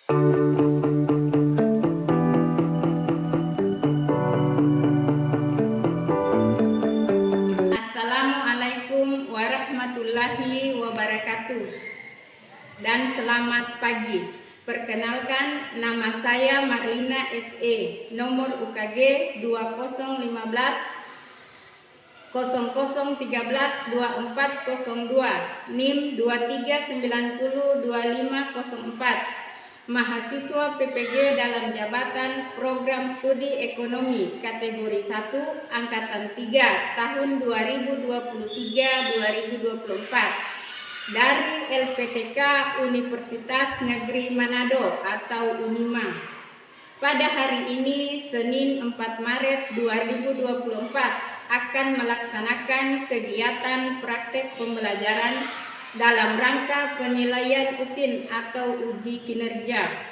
Assalamualaikum warahmatullahi wabarakatuh dan selamat pagi. Perkenalkan, nama saya Marlina SE, nomor UKG 2015 0013 2402, NIM 23902504. Mahasiswa PPG dalam jabatan Program Studi Ekonomi kategori 1 angkatan 3 tahun 2023-2024 dari LPTK Universitas Negeri Manado atau UNIMA. Pada hari ini Senin 4 Maret 2024 akan melaksanakan kegiatan praktek pembelajaran dalam rangka penilaian UTIN atau uji kinerja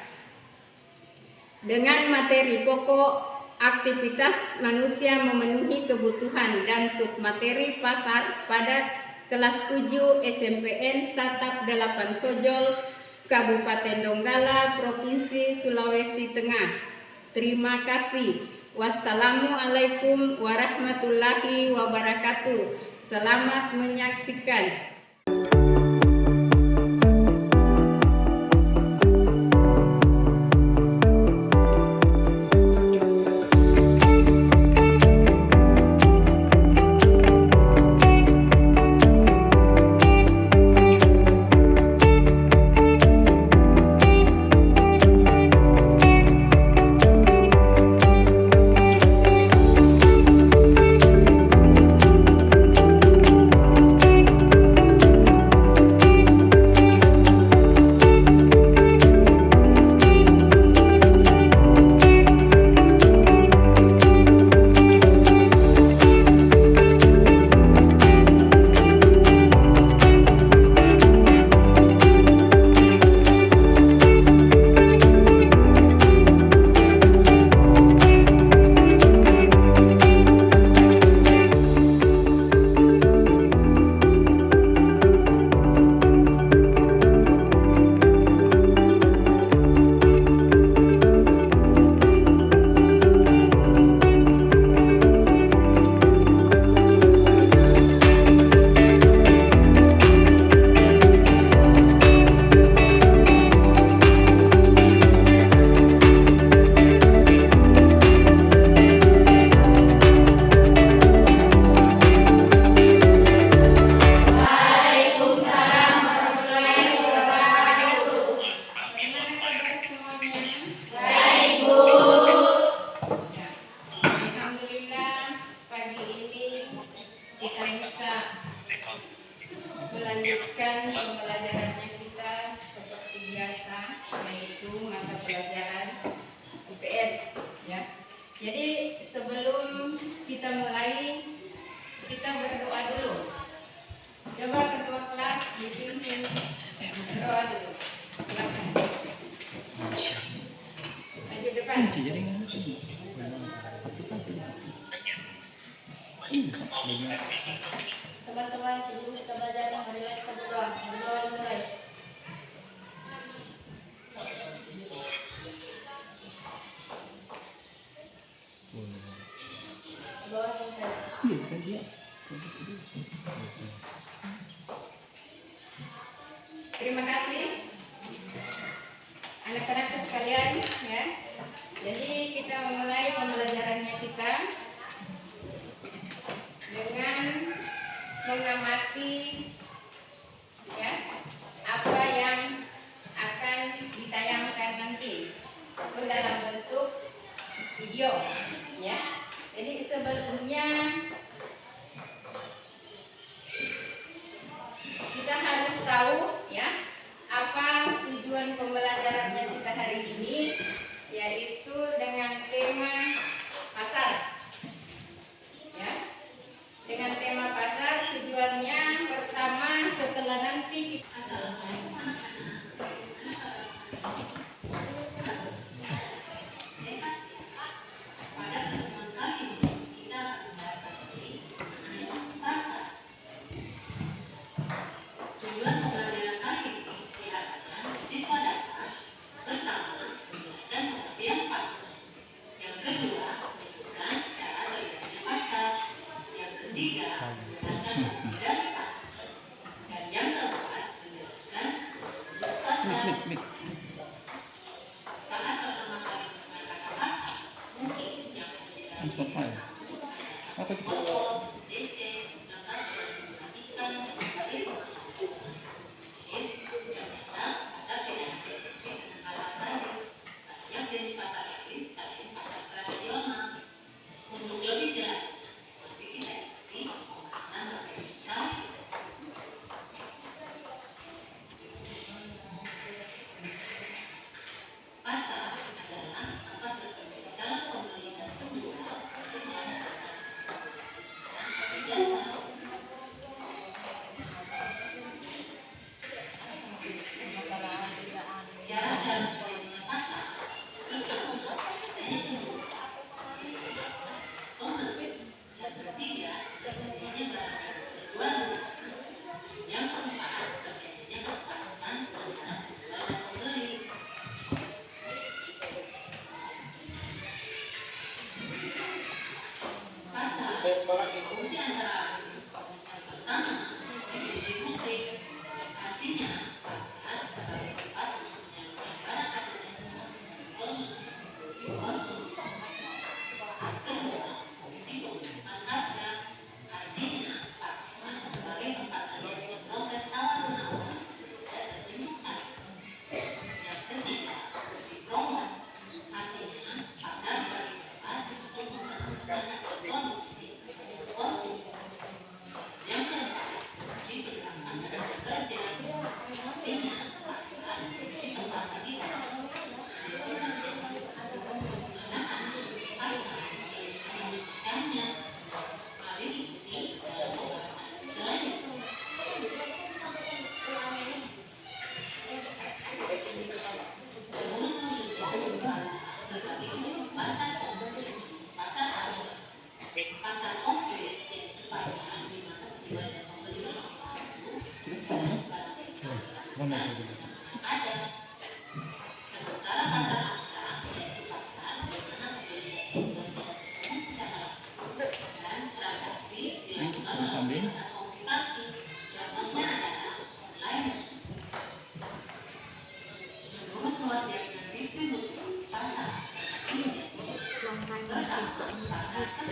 dengan materi pokok aktivitas manusia memenuhi kebutuhan dan submateri pasar pada kelas 7 SMPN Satap 8 Sojol, Kabupaten Donggala, Provinsi Sulawesi Tengah. Terima kasih. Wassalamualaikum warahmatullahi wabarakatuh. Selamat menyaksikan. Melanjutkan pembelajarannya kita seperti biasa, yaitu mata pelajaran IPS ya. Jadi sebelum kita mulai, kita berdoa dulu. Coba ketua kelas dipimpin berdoa dulu. Silakan. Maju depan. Teman-teman, sebelum kita belajar, marilah kita berdoa. Berdoa dimulai. Berdoa selesai. Terima kasih anak-anakku sekalian ya. Jadi kita memulai pembelajarannya kita dengan mengamati ya apa yang akan ditayangkan nanti itu dalam bentuk video ya. Jadi sebelumnya kita harus tahu ya apa tujuan pembelajarannya kita hari ini, yaitu dengan tema pasar. Dengan tema pasar, tujuannya pertama setelah nanti kita Tujuan pembelajaran kali ini dikatakan siswa dapat pertama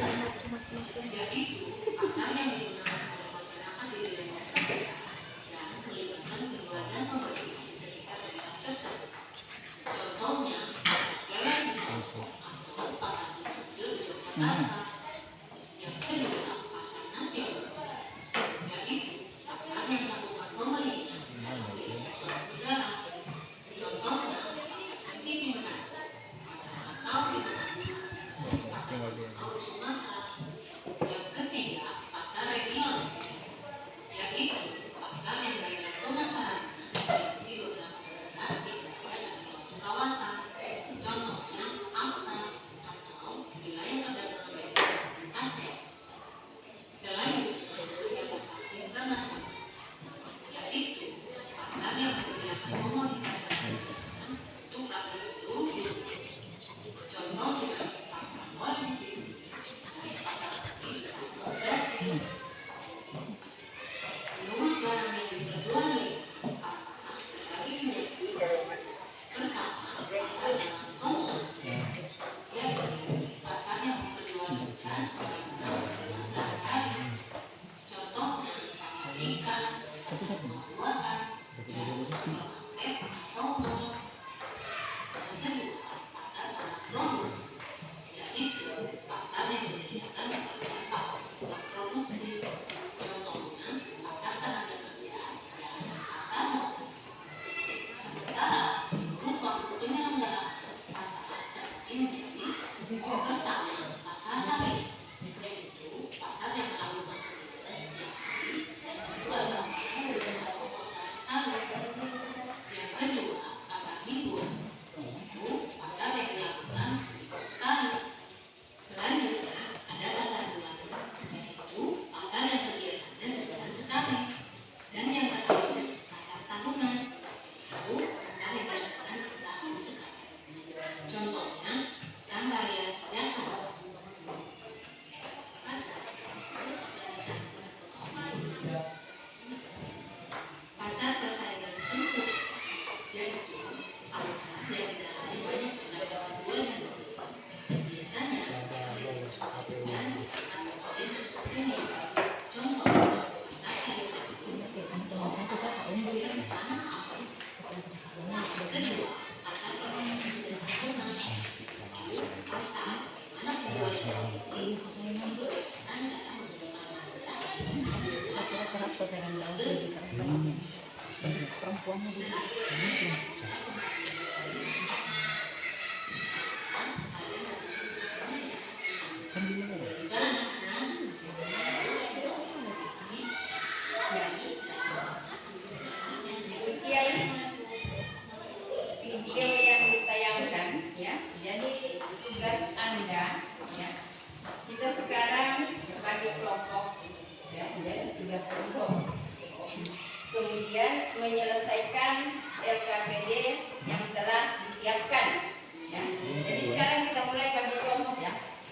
yaitu pasar yang digunakan oleh masyarakat di wilayah sekitar dan melibatkan penjual dan pembeli di sekitar daerah tersebut. Contohnya, pasar Pleret di Solo atau pasar Cianjur di Yogyakarta. Yang kedua, pasar nasional, yaitu pasar yang melakukan pembelian dan mobilitas barang negara. Contohnya, pasar Candi di Manado, pasar Kakao di Makassar, pasar Kakao di Sumatera. Yang ketiga, pasar regional, yaitu pasar yang daerah pemasarannya di beberapa daerah di wilayah dan suatu kawasan. Contohnya, AFTA atau wilayah perdagangan bebas ASEAN. Selanjutnya, ada pasar internasional, yaitu pasar yang menggunakan komoditas dagangan untuk rakyat seluruh dunia. Contohnya, pasar Wall di Sydney dan pasar Tani di Santos, Brasil. Menurut barang yang diperjualbelikan, pasar terbagi menjadi dua. Pertama, pasar dalam konsumsi, yaitu pasar yang memperjualbelikan barang-barang kebutuhan sehari-hari. Contohnya, pasar ikan, pasar buah-buahan, dan supermarket atau mall. Yang kedua, pasar barang produksi, yaitu pasar yang menyediakan kebutuhan kebutuhan produksi. Contohnya, pasar tenaga kerja dan pasar modal. Sementara, menurut waktu penyelenggaraan, pasar terbagi menjadi pertama, pasar harian, yaitu pasar yang melakukan kegiatan setiap hari dan menjual barang kebutuhan pokok sehari-hari. Yang kedua, pasar mingguan, yaitu pasar yang dilakukan seminggu sekali. Selanjutnya, ada pasar bulanan, yaitu pasar yang kegiatannya sebulan sekali. Dan yang terakhir, pasar tahunan, yaitu pasar yang dilakukan setahun sekali. Contohnya, Pekan Raya Jakarta. Pasar persaingan sempurna, yaitu pasar yang didatangi banyak pedagang jual dan beli. Biasanya dan bersifat eksklusif. Contohnya, pasar Ciliwung atau pasar di Tanah Abang. Yang kedua, pasar persaingan tidak sempurna, yaitu pasar di mana penjual dan pembeli berkaitan dalam menggunakan video yang ditayangkan ya. Jadi tugas Anda ya. Kita sekarang sebagai kelompok ya, jadi 3 kelompok. Kemudian menyelesaikan LKPD yang telah disiapkan ya. Jadi sekarang kita mulai bagi kelompok ya.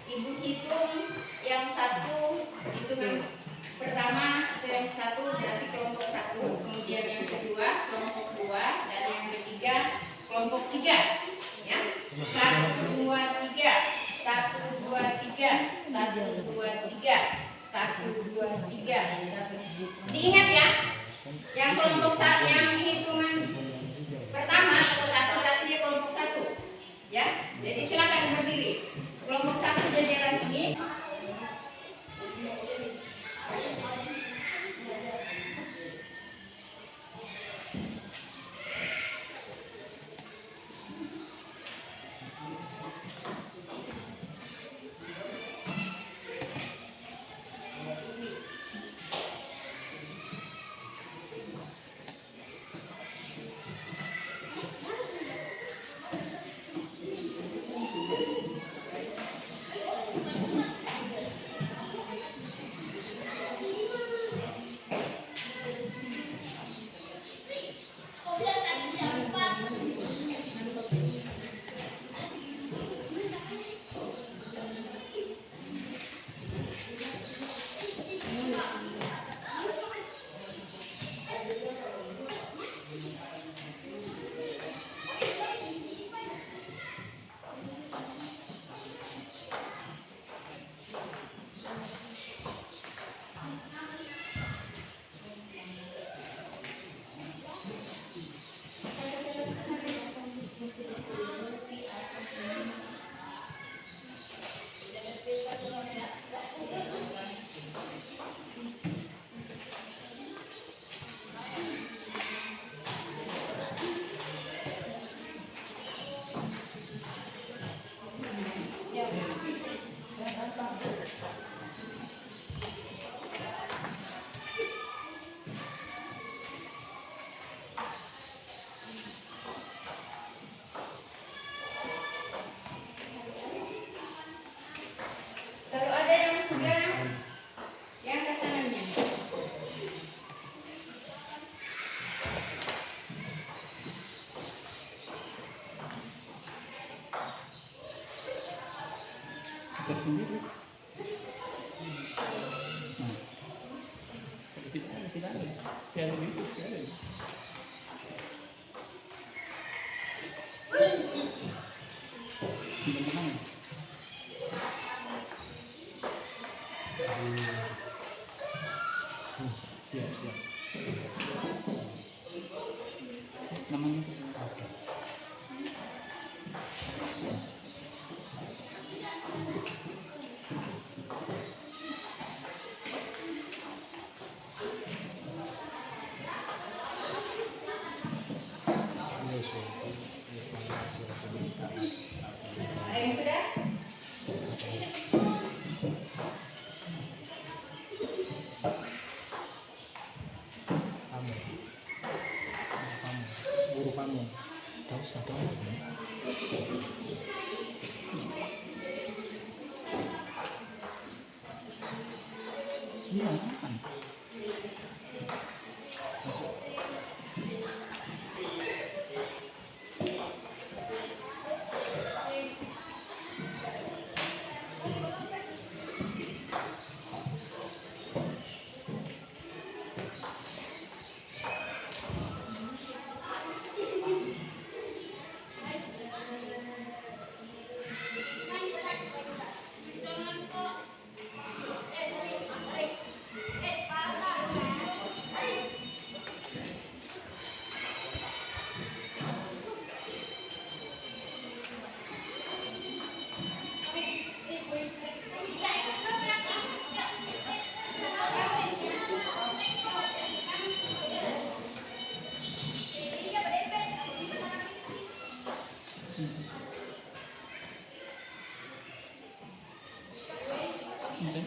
Ibu hitung yang satu, hitungan pertama atau yang satu berarti kelompok 1, kemudian yang kedua kelompok 2, dan yang ketiga kelompok 3 ya. 1, 2, 3, 1, 2, 3, 1, 2, 3, 1, 2, 3. Diingat ya, yang kelompok 1 yang hitungan pertama atau 1 berarti dia kelompok 1 ya. Jadi silakan berdiri. Kelompok 1 jajaran ini. tersendiri. Nah, tidak ada. Tidak ada itu, tidak ada. Mudah-mudahan. Siap. Namanya itu. Ada yang sudah? Guru kamu. Tahu satu lagi. Iya, kan? Masuk. Oke.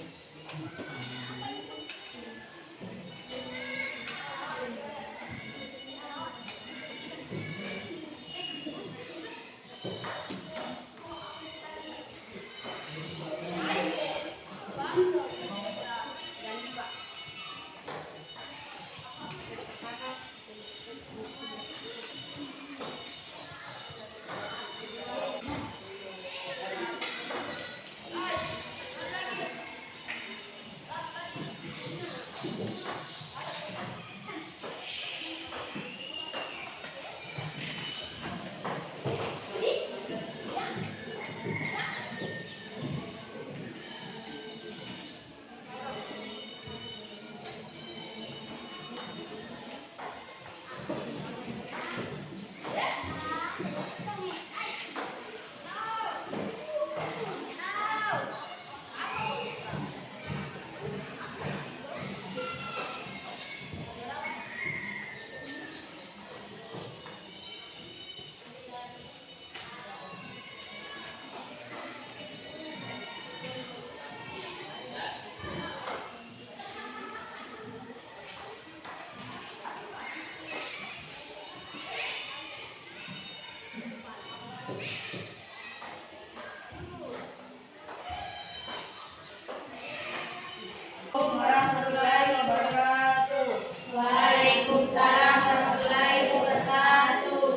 Warahmatullahi wabarakatuh. Waalaikumsalam warahmatullahi wabarakatuh.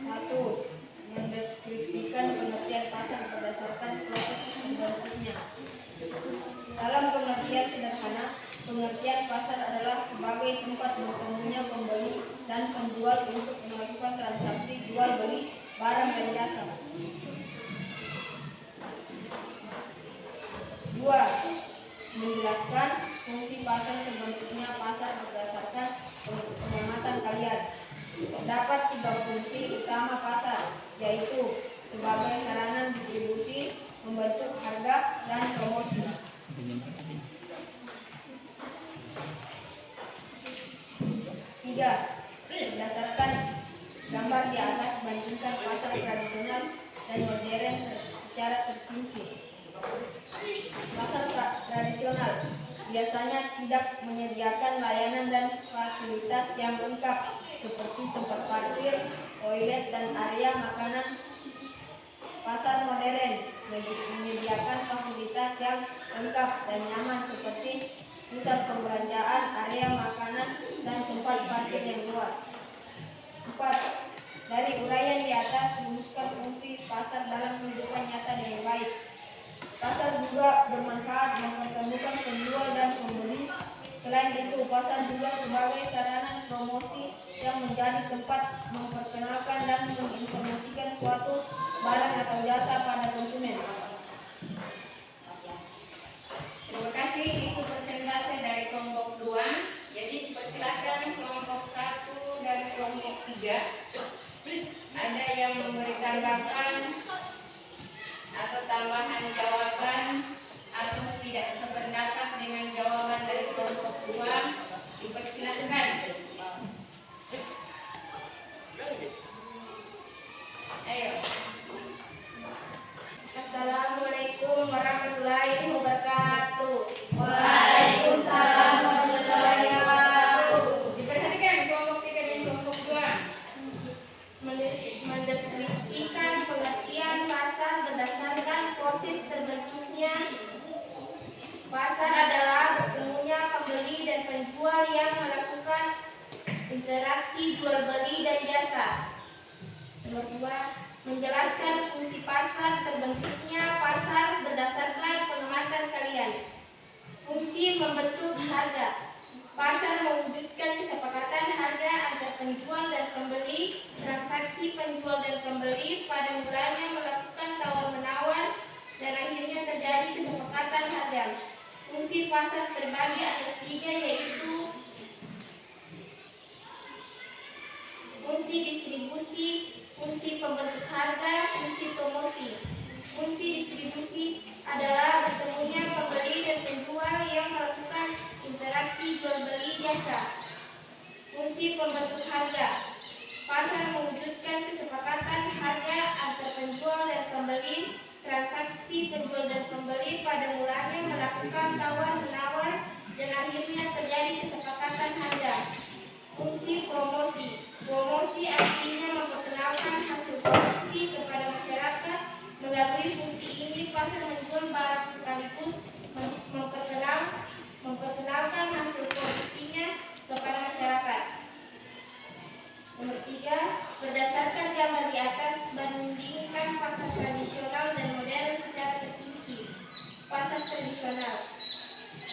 Satu, mendeskripsikan pengertian pasar berdasarkan proses pembentuknya. Dalam pengertian sederhana, pengertian pasar adalah sebagai tempat bertemunya pembeli dan penjual untuk melakukan transaksi jual beli barang dan jasa. 2. Menjelaskan fungsi pasar terbentuknya pasar berdasarkan pengamatan kalian. Terdapat 3 fungsi utama pasar, yaitu sebagai sarana distribusi, membentuk harga, dan promosi. 3. Berdasarkan gambar di atas, bandingkan pasar tradisional dan modern secara terperinci. Pasar tradisional biasanya tidak menyediakan layanan dan fasilitas yang lengkap seperti tempat parkir, toilet, dan area makanan. Pasar modern menyediakan fasilitas yang lengkap dan nyaman seperti pusat perbelanjaan, area makanan, dan tempat parkir yang luas. 4. Dari uraian di atas, rumuskan fungsi pasar juga sebagai sarana promosi yang menjadi tempat memperkenalkan dan menginformasikan suatu barang atau jasa pada konsumen. Terima kasih, itu persentase dari kelompok 2. Jadi persilakan kelompok 1 dan kelompok 3. Ada yang memberi tanggapan atau tambahan jawaban atau tidak sependapat dengan jawaban dari kelompok 2, dipersilakan. Ayo. Assalamualaikum warahmatullahi wabarakatuh. Waalaikumsalam warahmatullahi wabarakatuh. Diperhatikan kelompok 3 dan kelompok 2. Mendeskripsikan pengertian pasar berdasarkan proses terbentuknya. Pasar adalah bertemunya pembeli dan penjual yang melakukan interaksi jual beli dan jasa. Nomor 2, menjelaskan fungsi pasar. Terbentuknya pasar berdasarkan pengamatan kalian. Fungsi membentuk harga. Pasar mewujudkan kesepakatan harga antar penjual dan pembeli. Transaksi penjual dan pembeli pada mulanya melakukan tawar-menawar dan akhirnya terjadi kesepakatan harga. Fungsi pasar terbagi atas 3, yaitu fungsi distribusi, fungsi pembentuk harga, fungsi promosi. Fungsi distribusi adalah bertemunya pembeli dan penjual yang melakukan interaksi jual beli jasa. Fungsi pembentuk harga. Pasar mewujudkan kesepakatan harga antar penjual dan pembeli. Transaksi penjual dan pembeli pada mulanya melakukan tawar-menawar dan akhirnya terjadi kesepakatan harga. Fungsi promosi. Promosi artinya memperkenalkan hasil produksi kepada masyarakat. Melalui fungsi ini pasar menjual barang sekaligus memperkenalkan hasil produksinya kepada masyarakat. Nomor 3, berdasarkan gambar di atas, bandingkan pasar tradisional dan modern secara terperinci. Pasar tradisional.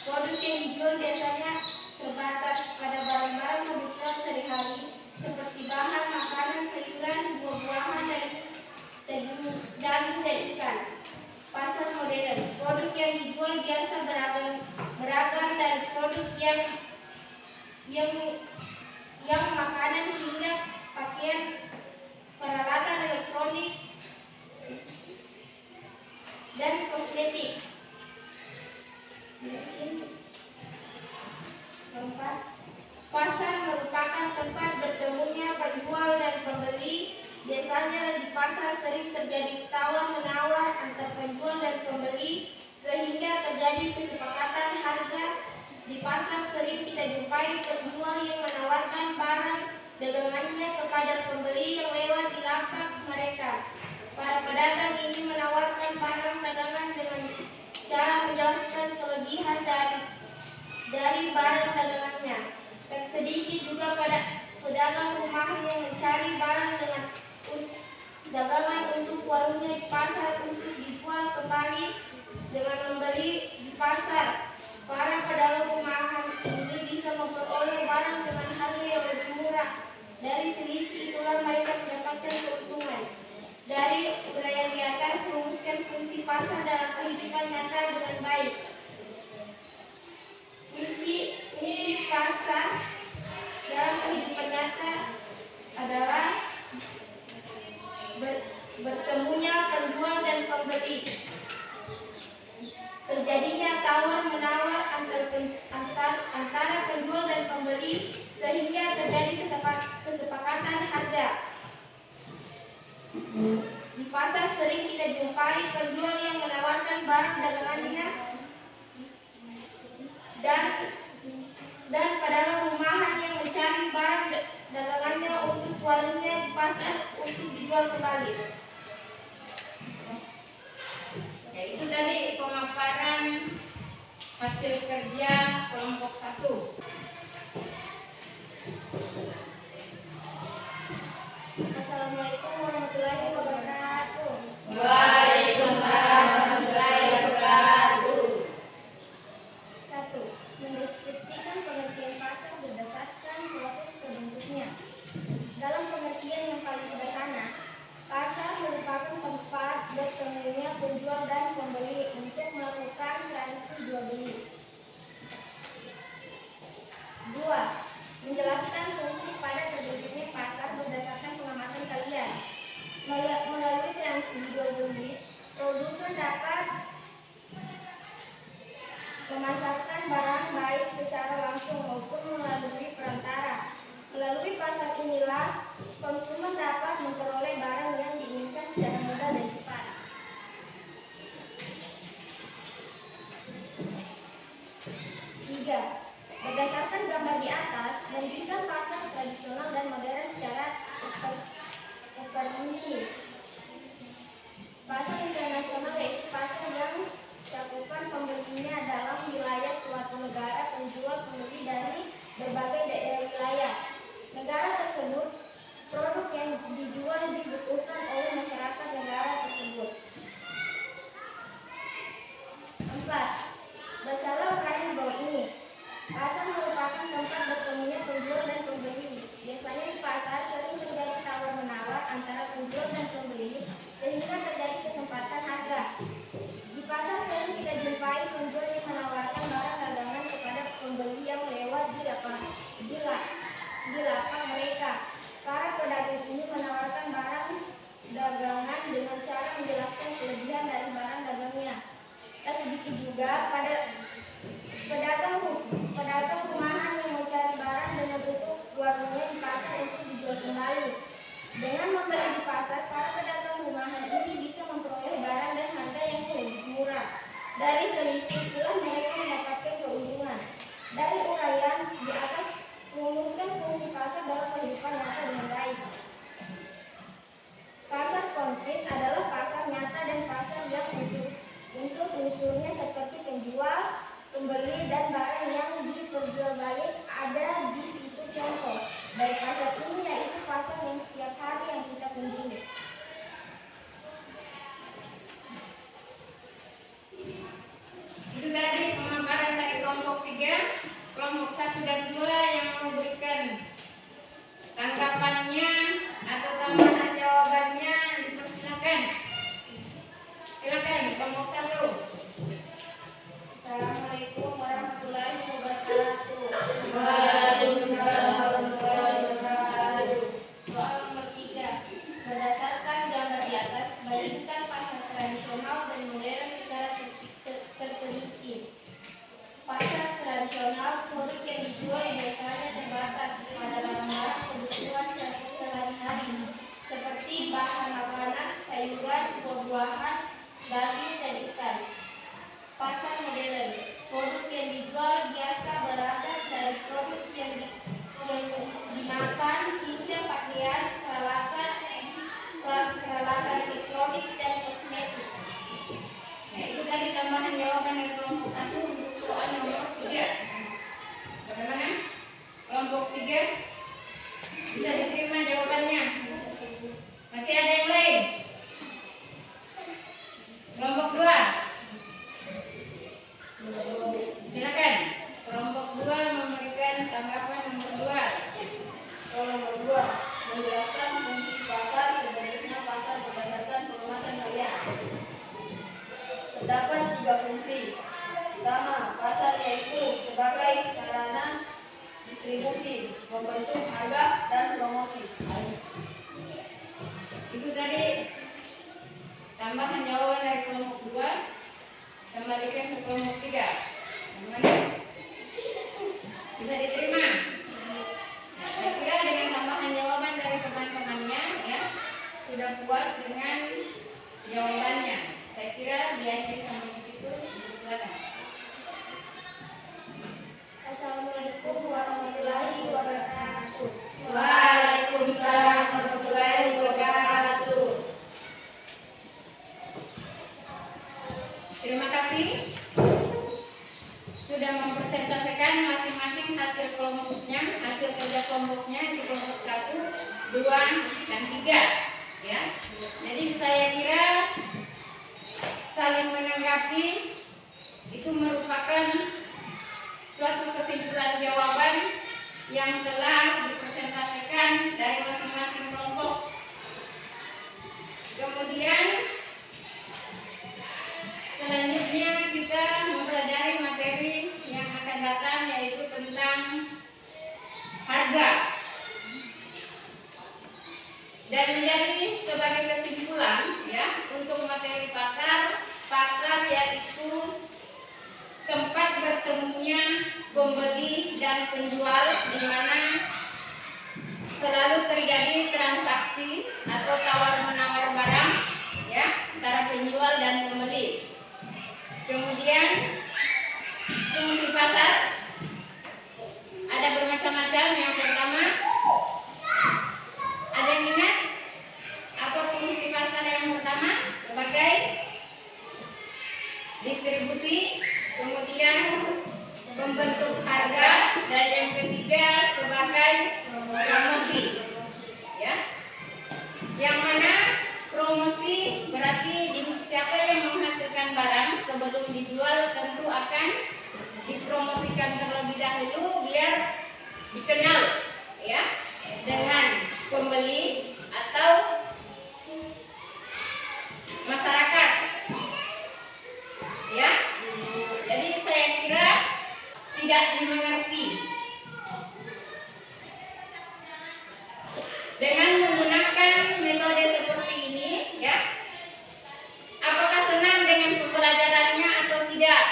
Produk yang dijual biasanya terbatas pada barang-barang kebutuhan sehari-hari seperti bahan makanan, sayuran, buah-buahan, daging dan ikan. Pasar modern. Produk yang dijual biasa beragam dari produk yang makanan hingga pakaian, peralatan elektronik, dan kosmetik. Keempat, pasar merupakan tempat bertemunya penjual dan pembeli. Biasanya di pasar sering terjadi tawar-menawar antar penjual dan pembeli sehingga terjadi kesepakatan harga. Di pasar sering kita jumpai penjual yang menawarkan barang dagangannya kepada pembeli yang lewat di lapak mereka. Para pedagang ini menawarkan barang dagangan dengan cara menjelaskan kelebihan dari barang dagangannya. Tak sedikit juga pada pedagang rumahan yang mencari barang dengan dagangan untuk warungnya di pasar untuk dijual kembali dengan membeli di pasar. Para pedagang rumahan ini bisa memperoleh barang dengan harga yang lebih murah. Dari selisih itulah mereka mendapatkan keuntungan. Dari uraian di atas, rumuskan fungsi pasar dalam kehidupan nyata dengan baik. Fungsi pasar dalam kehidupan nyata adalah bertemunya penjual dan pembeli, terjadinya tawar-menawar antara penjual dan pembeli sehingga terjadi kesepakatan harga. Di pasar sering kita jumpai penjual yang menawarkan barang dagangannya dan pedagang rumahan yang mencari barang dagangannya untuk warungnya di pasar untuk dijual kembali. Ya, itu tadi pemaparan hasil kerja kelompok 1. Assalamualaikum warahmatullahi wabarakatuh. Waalaikumsalam warahmatullahi wabarakatuh. 1. Mendeskripsikan pengertian pasar. jual beli. 2. Menjelaskan fungsi pada terbentuknya pasar berdasarkan pengamatan kalian. Melalui transaksi jual beli, produsen dapat memasarkan barang baik secara langsung maupun melalui perantara. Melalui pasar inilah konsumen dapat memperoleh barang yang diinginkan secara mudah dan cepat. 3. Berdasarkan gambar di atas, bandingkan pasar tradisional dan modern secara terperinci. Pasar internasional yaitu pasar yang cakupan pembelinya dalam wilayah suatu negara, penjual pembeli dari berbagai daerah wilayah negara tersebut. Produk yang dijual dibutuhkan oleh masyarakat negara tersebut. 4. Bacalah uraian di bawah ini. Pasar merupakan tempat bertemunya penjual dan pembeli. Biasanya di pasar sering terjadi tawar-menawar antara penjual dan pembeli sehingga terjadi kesempatan harga. Di pasar sering kita jumpai penjual yang menawarkan barang dagangan kepada pembeli yang lewat di lapak mereka. Para pedagang ini menawarkan barang dagangan dengan cara menjelaskan kelebihan dari barang dagangnya. Tak sedikit juga pedagang rumahan yang mencari barang dengan tutup warungnya di pasar untuk dijual kembali. Dengan membeli di pasar, para pedagang rumahan ini bisa memperoleh barang dan harga yang lebih murah. Dari selisih itulah mereka mendapatkan keuntungan. Dari uraian di atas merumuskan fungsi pasar dalam kehidupan nyata dengan baik. Pasar konkret adalah pasar nyata dan pasar yang unsur-unsurnya seperti penjual, pembeli, dan barang yang diperjualbelikan ada di situ. Contoh dari pasar ini yaitu pasar yang setiap hari yang kita kunjungi. Itu tadi pemaparan dari kelompok 3. Kelompok 1 dan 2 yang memberikan tanggapannya atau tambahan jawabannya dipersilakan. Silakan kelompok 1. Assalamualaikum warahmatullahi wabarakatuh. Waalaikumsalam warahmatullahi wabarakatuh. Soal nomor 3. Berdasarkan gambar di atas, bandingkan pasar tradisional dan modern secara terperinci. Pasar tradisional, produk yang dijual biasanya terbatas pada barang-barang kebutuhan sehari-hari seperti bahan makanan, sayuran, buah-buahan, daging, dan ikan. Pasar modern, produk yang dijual biasa beragam dari produk yang dimakan hingga pakaian, peralatan elektronik, dan kosmetik. Nah, itu tadi tambahan jawaban dari kelompok 1 untuk soal nomor 3. Bagaimana? Kelompok 3 bisa diterima jawabannya? Masih ada yang lain? Kelompok 2. Silakan. Kelompok 2 memberikan tanggapan nomor 2. Soal nomor 2, menjelaskan fungsi pasar terbentuknya pasar berdasarkan pengamatan kalian. Terdapat 3 fungsi. Pertama, pasar yaitu sebagai sarana distribusi, membentuk harga dan promosi. Itu tadi tambahan jawaban dari kelompok 2. Kembalikan ke kelompok 3. Bagaimana? Bisa diterima? Nah, saya kira dengan tambahan jawaban dari teman-temannya ya sudah puas dengan jawabannya. Saya kira diakhiri sampai di situ. Silakan. Assalamualaikum warahmatullahi wabarakatuh. Waalaikumsalam warahmatullahi wabarakatuh. Terima kasih sudah mempresentasikan masing-masing hasil kelompoknya, hasil kerja kelompoknya di kelompok 1, 2, dan 3 ya. Jadi saya kira saling menanggapi itu merupakan suatu kesimpulan jawaban yang telah dipresentasikan dari masing-masing kelompok. Kemudian selanjutnya kita mempelajari Dan menjadi sebagai kesimpulan ya untuk materi pasar, pasar yaitu tempat bertemunya pembeli dan penjual di mana selalu terjadi transaksi atau tawar menawar barang ya antara penjual dan pembeli. Kemudian fungsi pasar ada bermacam-macam. Yang pertama, ada yang ingat apa fungsi pasar yang pertama? Sebagai distribusi, kemudian membentuk harga, dan yang ketiga sebagai promosi. Ya, yang mana promosi berarti siapa yang menghasilkan barang sebelum dijual tentu akan dipromosikan terlebih dahulu biar dikenal ya dengan pembeli atau masyarakat ya. Jadi saya kira tidak dimengerti dengan menggunakan metode seperti ini ya. Apakah senang dengan pembelajarannya atau tidak?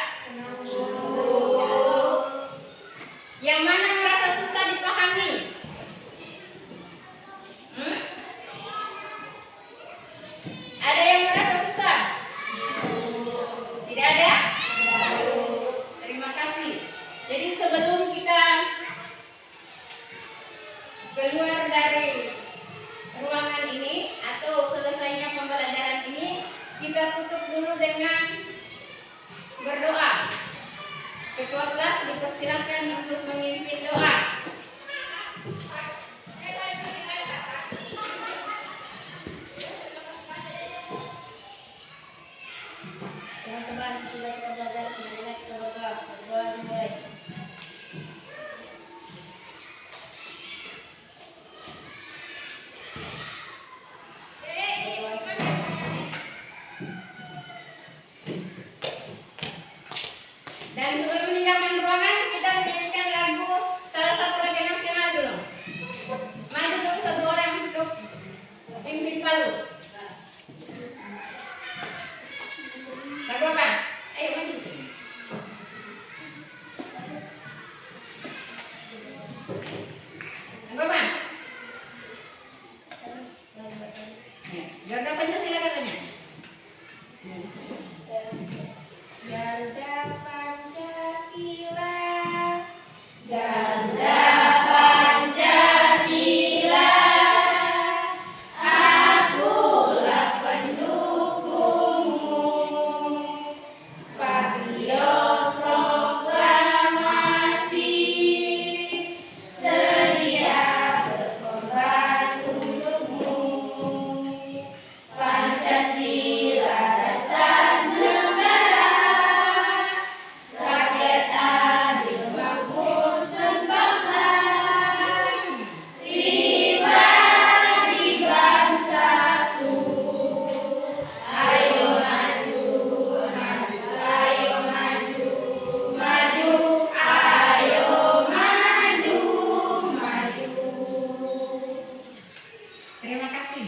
Yang mana merasa susah dipahami? Ada yang merasa susah? Tidak ada? Terima kasih. Jadi sebelum kita keluar dari ruangan ini atau selesainya pembelajaran ini, kita tutup dulu dengan berdoa. Ketua kelas dipersilakan untuk memimpin doa. Teman-teman, sesudah kita belajar, kemudian kita berdoa. Berdoa dimulai. Dan sebelum meninggalkan ruangan, kita menyanyikan lagu salah satu lagu nasional dulu. Maju dulu satu orang untuk pimpin palu. Lagu apa? Ayo maju. Lagu apa? Garda Pancasila katanya. Garda Pancasila, Garda Pancasila, akulah pendukungmu. Patriot proklamasi, sedia berkorban untukmu. Pancasila dasar negara, rakyat adil makmur sentosa, pribadi bangsatu. Ayo maju, maju, ayo maju, maju, ayo maju, maju. Terima kasih.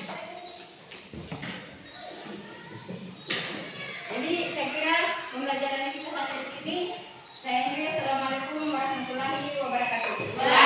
Jadi saya kira pembelajaran kita sampai di sini. Saya akhiri. Assalamualaikum warahmatullahi wabarakatuh.